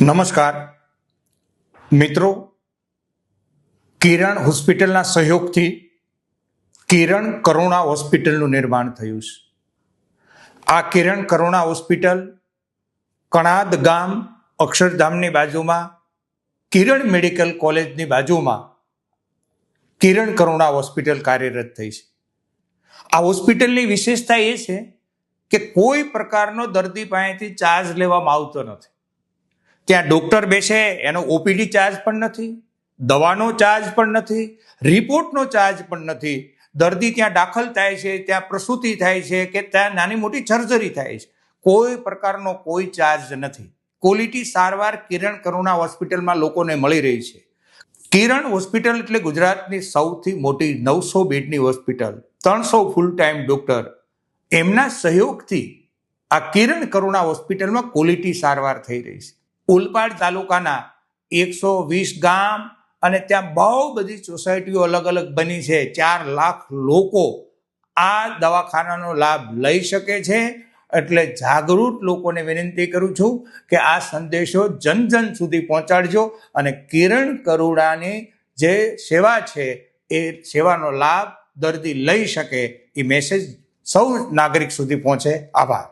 નમસ્કાર મિત્રો, કિરણ હોસ્પિટલના સહયોગથી કિરણ કરુણા હોસ્પિટલનું નિર્માણ થયું છે. આ કિરણ કરુણા હોસ્પિટલ કણાદ ગામ અક્ષરધામની બાજુમાં કિરણ મેડિકલ કોલેજની બાજુમાં કિરણ કરુણા હોસ્પિટલ કાર્યરત થઈ છે. આ હોસ્પિટલની વિશેષતા એ છે કે કોઈ પ્રકારનો દર્દી પાસેથી ચાર્જ લેવામાં આવતો નથી. ત્યાં ડોક્ટર બેસે એનો ઓપીડી ચાર્જ પણ નથી, દવાનો ચાર્જ પણ નથી, રિપોર્ટનો ચાર્જ પણ નથી. દર્દી ત્યાં દાખલ થાય છે, ત્યાં પ્રસૂતિ થાય છે કે ત્યાં નાની મોટી સર્જરી થાય છે, કોઈ પ્રકારનો કોઈ ચાર્જ નથી. ક્વોલિટી સારવાર કિરણ કરુણા હોસ્પિટલમાં લોકોને મળી રહી છે. કિરણ હોસ્પિટલ એટલે ગુજરાતની સૌથી મોટી 900 બેડની હોસ્પિટલ, 300 ફૂલ ટાઈમ ડોક્ટર, એમના સહયોગથી આ કિરણ કરુણા હોસ્પિટલમાં ક્વોલિટી સારવાર થઈ રહી છે. ઓલપાડ તાલુકાના 120 ગામ અને ત્યાં બહુ બધી સોસાયટીઓ અલગ અલગ બની છે. 4 લાખ લોકો આ દવાખાનાનો લાભ લઈ શકે છે. એટલે જાગૃત લોકોને વિનંતી કરું છું કે આ સંદેશો જન જન સુધી પહોંચાડજો અને કિરણ કરુણાની જે સેવા છે એ સેવાનો લાભ દર્દી લઈ શકે એ મેસેજ સૌ નાગરિક સુધી પહોંચે. આભાર.